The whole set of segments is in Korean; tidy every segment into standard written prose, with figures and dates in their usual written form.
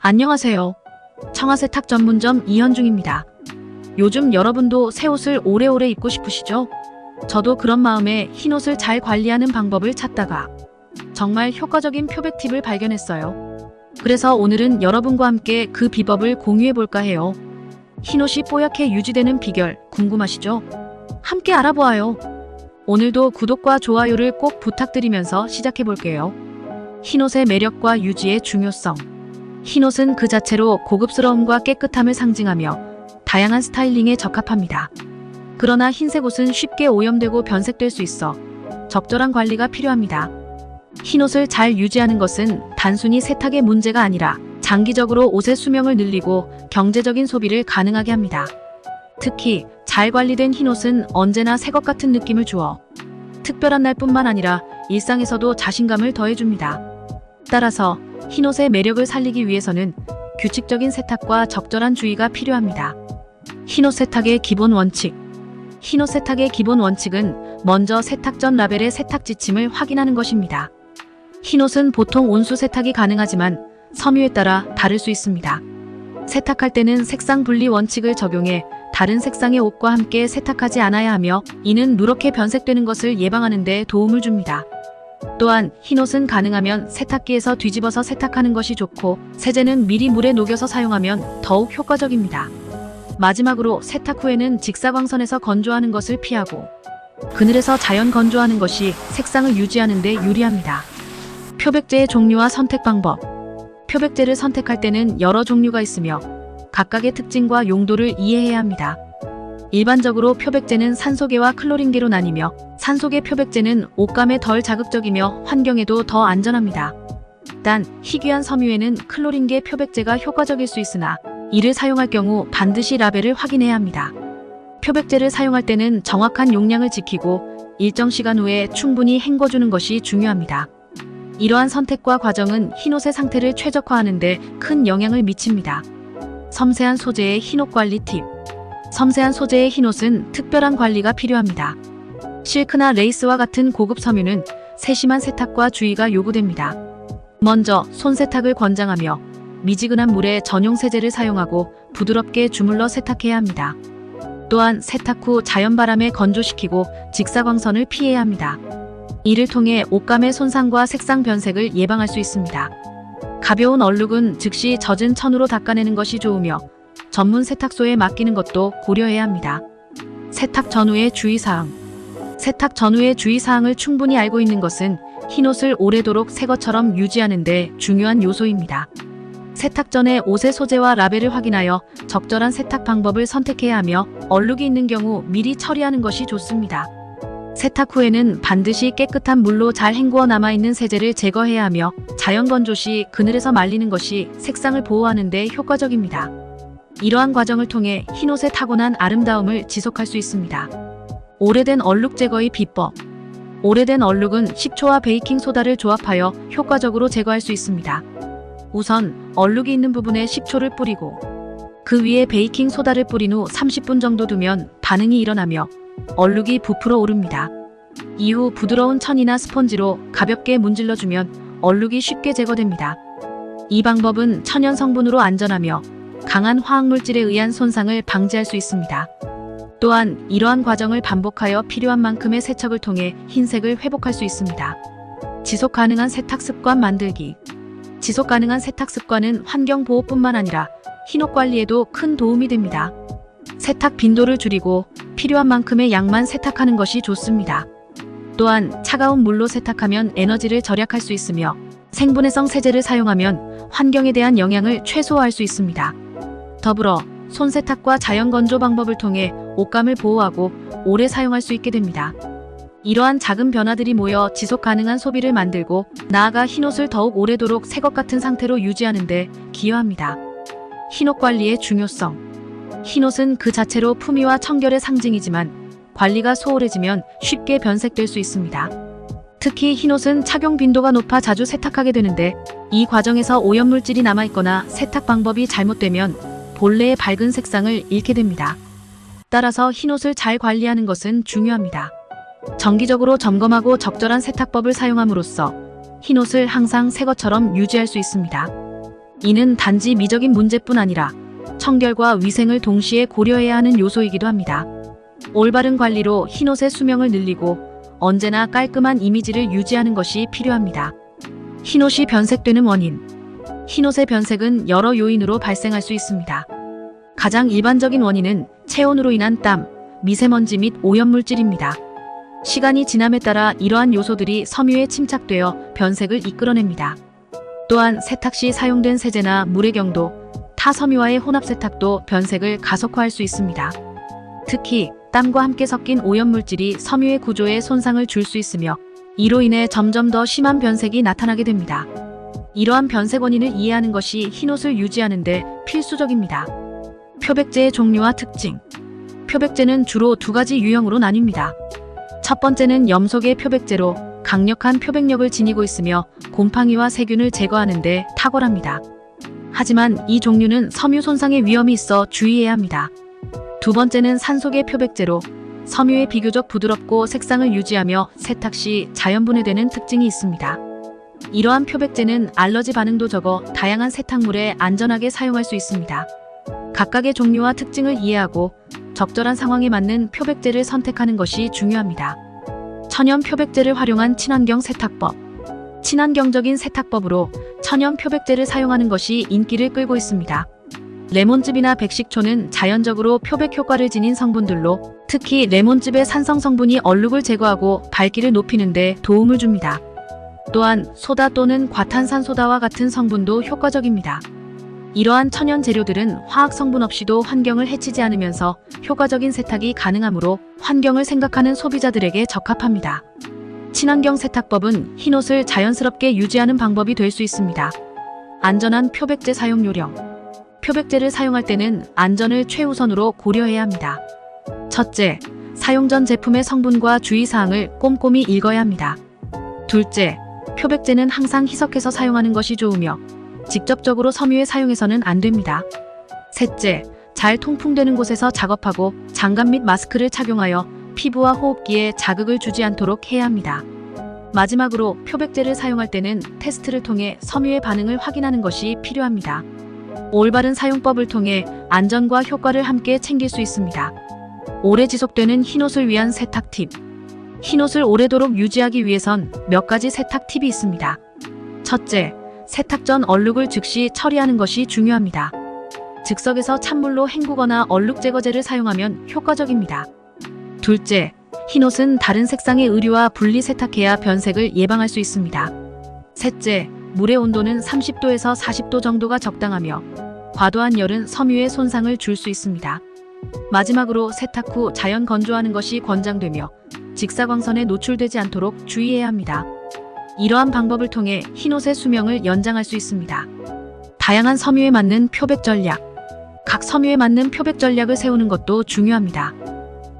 안녕하세요. 청아세탁 전문점 이현중입니다. 요즘 여러분도 새 옷을 오래오래 입고 싶으시죠? 저도 그런 마음에 흰 옷을 잘 관리하는 방법을 찾다가 정말 효과적인 표백 팁을 발견했어요. 그래서 오늘은 여러분과 함께 그 비법을 공유해볼까 해요. 흰 옷이 뽀얗게 유지되는 비결 궁금하시죠? 함께 알아보아요. 오늘도 구독과 좋아요를 꼭 부탁드리면서 시작해볼게요. 흰 옷의 매력과 유지의 중요성. 흰 옷은 그 자체로 고급스러움과 깨끗함을 상징하며 다양한 스타일링에 적합합니다. 그러나 흰색 옷은 쉽게 오염되고 변색될 수 있어 적절한 관리가 필요합니다. 흰 옷을 잘 유지하는 것은 단순히 세탁의 문제가 아니라 장기적으로 옷의 수명을 늘리고 경제적인 소비를 가능하게 합니다. 특히 잘 관리된 흰 옷은 언제나 새것 같은 느낌을 주어 특별한 날뿐만 아니라 일상에서도 자신감을 더해줍니다. 따라서 흰 옷의 매력을 살리기 위해서는 규칙적인 세탁과 적절한 주의가 필요합니다. 흰 옷 세탁의 기본 원칙. 흰 옷 세탁의 기본 원칙은 먼저 세탁 전 라벨의 세탁 지침을 확인하는 것입니다. 흰 옷은 보통 온수 세탁이 가능하지만 섬유에 따라 다를 수 있습니다. 세탁할 때는 색상 분리 원칙을 적용해 다른 색상의 옷과 함께 세탁하지 않아야 하며 이는 누렇게 변색되는 것을 예방하는 데 도움을 줍니다. 또한 흰 옷은 가능하면 세탁기에서 뒤집어서 세탁하는 것이 좋고 세제는 미리 물에 녹여서 사용하면 더욱 효과적입니다. 마지막으로 세탁 후에는 직사광선에서 건조하는 것을 피하고 그늘에서 자연 건조하는 것이 색상을 유지하는 데 유리합니다. 표백제의 종류와 선택 방법. 표백제를 선택할 때는 여러 종류가 있으며 각각의 특징과 용도를 이해해야 합니다. 일반적으로 표백제는 산소계와 클로린계로 나뉘며 산소계 표백제는 옷감에 덜 자극적이며 환경에도 더 안전합니다. 단, 희귀한 섬유에는 클로린계 표백제가 효과적일 수 있으나 이를 사용할 경우 반드시 라벨을 확인해야 합니다. 표백제를 사용할 때는 정확한 용량을 지키고 일정 시간 후에 충분히 헹궈주는 것이 중요합니다. 이러한 선택과 과정은 흰옷의 상태를 최적화하는 데 큰 영향을 미칩니다. 섬세한 소재의 흰옷 관리 팁. 섬세한 소재의 흰옷은 특별한 관리가 필요합니다. 실크나 레이스와 같은 고급 섬유는 세심한 세탁과 주의가 요구됩니다. 먼저 손세탁을 권장하며 미지근한 물에 전용 세제를 사용하고 부드럽게 주물러 세탁해야 합니다. 또한 세탁 후 자연바람에 건조시키고 직사광선을 피해야 합니다. 이를 통해 옷감의 손상과 색상 변색을 예방할 수 있습니다. 가벼운 얼룩은 즉시 젖은 천으로 닦아내는 것이 좋으며 전문 세탁소에 맡기는 것도 고려해야 합니다. 세탁 전후의 주의사항. 세탁 전후의 주의사항을 충분히 알고 있는 것은 흰옷을 오래도록 새 것처럼 유지하는 데 중요한 요소입니다. 세탁 전에 옷의 소재와 라벨을 확인하여 적절한 세탁 방법을 선택해야 하며 얼룩이 있는 경우 미리 처리하는 것이 좋습니다. 세탁 후에는 반드시 깨끗한 물로 잘 헹구어 남아있는 세제를 제거해야 하며 자연 건조 시 그늘에서 말리는 것이 색상을 보호하는 데 효과적입니다. 이러한 과정을 통해 흰옷의 타고난 아름다움을 지속할 수 있습니다. 오래된 얼룩 제거의 비법. 오래된 얼룩은 식초와 베이킹소다를 조합하여 효과적으로 제거할 수 있습니다. 우선 얼룩이 있는 부분에 식초를 뿌리고 그 위에 베이킹소다를 뿌린 후 30분 정도 두면 반응이 일어나며 얼룩이 부풀어 오릅니다. 이후 부드러운 천이나 스펀지로 가볍게 문질러주면 얼룩이 쉽게 제거됩니다. 이 방법은 천연 성분으로 안전하며 강한 화학물질에 의한 손상을 방지할 수 있습니다. 또한 이러한 과정을 반복하여 필요한 만큼의 세척을 통해 흰색을 회복할 수 있습니다. 지속 가능한 세탁 습관 만들기. 지속 가능한 세탁 습관은 환경 보호뿐만 아니라 흰옷 관리에도 큰 도움이 됩니다. 세탁 빈도를 줄이고 필요한 만큼의 양만 세탁하는 것이 좋습니다. 또한 차가운 물로 세탁하면 에너지를 절약할 수 있으며 생분해성 세제를 사용하면 환경에 대한 영향을 최소화할 수 있습니다. 더불어 손세탁과 자연 건조 방법을 통해 옷감을 보호하고 오래 사용할 수 있게 됩니다. 이러한 작은 변화들이 모여 지속 가능한 소비를 만들고 나아가 흰옷을 더욱 오래도록 새것 같은 상태로 유지하는 데 기여합니다. 흰옷 관리의 중요성. 흰옷은 그 자체로 품위와 청결의 상징이지만 관리가 소홀해지면 쉽게 변색될 수 있습니다. 특히 흰옷은 착용 빈도가 높아 자주 세탁하게 되는데 이 과정에서 오염물질이 남아있거나 세탁 방법이 잘못되면 본래의 밝은 색상을 잃게 됩니다. 따라서 흰옷을 잘 관리하는 것은 중요합니다. 정기적으로 점검하고 적절한 세탁법을 사용함으로써 흰옷을 항상 새 것처럼 유지할 수 있습니다. 이는 단지 미적인 문제뿐 아니라 청결과 위생을 동시에 고려해야 하는 요소이기도 합니다. 올바른 관리로 흰옷의 수명을 늘리고 언제나 깔끔한 이미지를 유지하는 것이 필요합니다. 흰옷이 변색되는 원인. 흰옷의 변색은 여러 요인으로 발생할 수 있습니다. 가장 일반적인 원인은 체온으로 인한 땀, 미세먼지 및 오염물질입니다. 시간이 지남에 따라 이러한 요소들이 섬유에 침착되어 변색을 이끌어냅니다. 또한 세탁 시 사용된 세제나 물의 경도, 타섬유와의 혼합 세탁도 변색을 가속화할 수 있습니다. 특히 땀과 함께 섞인 오염물질이 섬유의 구조에 손상을 줄 수 있으며 이로 인해 점점 더 심한 변색이 나타나게 됩니다. 이러한 변색 원인을 이해하는 것이 흰옷을 유지하는 데 필수적입니다. 표백제의 종류와 특징. 표백제는 주로 두 가지 유형으로 나뉩니다. 첫 번째는 염속의 표백제로 강력한 표백력을 지니고 있으며 곰팡이와 세균을 제거하는 데 탁월합니다. 하지만 이 종류는 섬유 손상의 위험이 있어 주의해야 합니다. 두 번째는 산속의 표백제로 섬유에 비교적 부드럽고 색상을 유지하며 세탁 시 자연 분해되는 특징이 있습니다. 이러한 표백제는 알러지 반응도 적어 다양한 세탁물에 안전하게 사용할 수 있습니다. 각각의 종류와 특징을 이해하고 적절한 상황에 맞는 표백제를 선택하는 것이 중요합니다. 천연 표백제를 활용한 친환경 세탁법. 친환경적인 세탁법으로 천연 표백제를 사용하는 것이 인기를 끌고 있습니다. 레몬즙이나 백식초는 자연적으로 표백 효과를 지닌 성분들로 특히 레몬즙의 산성 성분이 얼룩을 제거하고 밝기를 높이는 데 도움을 줍니다. 또한 소다 또는 과탄산소다와 같은 성분도 효과적입니다. 이러한 천연 재료들은 화학 성분 없이도 환경을 해치지 않으면서 효과적인 세탁이 가능하므로 환경을 생각하는 소비자들에게 적합합니다. 친환경 세탁법은 흰옷을 자연스럽게 유지하는 방법이 될 수 있습니다. 안전한 표백제 사용 요령. 표백제를 사용할 때는 안전을 최우선으로 고려해야 합니다. 첫째, 사용 전 제품의 성분과 주의사항을 꼼꼼히 읽어야 합니다. 둘째, 표백제는 항상 희석해서 사용하는 것이 좋으며 직접적으로 섬유에 사용해서는 안 됩니다. 셋째, 잘 통풍되는 곳에서 작업하고 장갑 및 마스크를 착용하여 피부와 호흡기에 자극을 주지 않도록 해야 합니다. 마지막으로 표백제를 사용할 때는 테스트를 통해 섬유의 반응을 확인하는 것이 필요합니다. 올바른 사용법을 통해 안전과 효과를 함께 챙길 수 있습니다. 오래 지속되는 흰옷을 위한 세탁 팁. 흰옷을 오래도록 유지하기 위해선 몇 가지 세탁 팁이 있습니다. 첫째, 세탁 전 얼룩을 즉시 처리하는 것이 중요합니다. 즉석에서 찬물로 헹구거나 얼룩 제거제를 사용하면 효과적입니다. 둘째, 흰옷은 다른 색상의 의류와 분리 세탁해야 변색을 예방할 수 있습니다. 셋째, 물의 온도는 30도에서 40도 정도가 적당하며 과도한 열은 섬유에 손상을 줄 수 있습니다. 마지막으로 세탁 후 자연 건조하는 것이 권장되며 직사광선에 노출되지 않도록 주의해야 합니다. 이러한 방법을 통해 흰옷의 수명을 연장할 수 있습니다. 다양한 섬유에 맞는 표백 전략. 각 섬유에 맞는 표백 전략을 세우는 것도 중요합니다.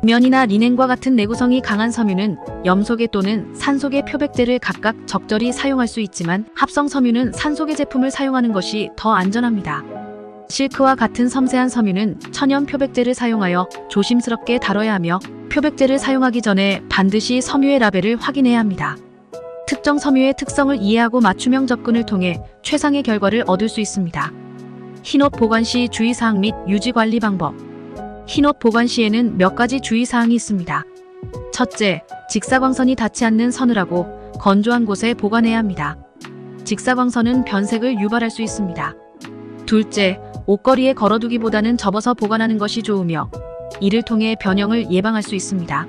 면이나 리넨과 같은 내구성이 강한 섬유는 염소계 또는 산소계 표백제를 각각 적절히 사용할 수 있지만 합성 섬유는 산소계 제품을 사용하는 것이 더 안전합니다. 실크와 같은 섬세한 섬유는 천연 표백제를 사용하여 조심스럽게 다뤄야 하며 표백제를 사용하기 전에 반드시 섬유의 라벨을 확인해야 합니다. 특정 섬유의 특성을 이해하고 맞춤형 접근을 통해 최상의 결과를 얻을 수 있습니다. 흰옷 보관 시 주의사항 및 유지관리 방법. 흰옷 보관 시에는 몇 가지 주의사항이 있습니다. 첫째, 직사광선이 닿지 않는 서늘하고 건조한 곳에 보관해야 합니다. 직사광선은 변색을 유발할 수 있습니다. 둘째, 옷걸이에 걸어두기보다는 접어서 보관하는 것이 좋으며 이를 통해 변형을 예방할 수 있습니다.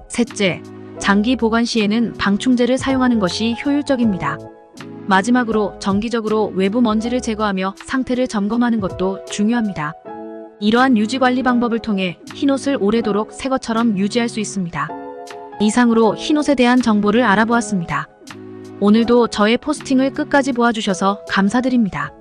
셋째, 장기 보관 시에는 방충제를 사용하는 것이 효율적입니다. 마지막으로 정기적으로 외부 먼지를 제거하며 상태를 점검하는 것도 중요합니다. 이러한 유지관리 방법을 통해 흰옷을 오래도록 새 것처럼 유지할 수 있습니다. 이상으로 흰옷에 대한 정보를 알아보았습니다. 오늘도 저의 포스팅을 끝까지 보아주셔서 감사드립니다.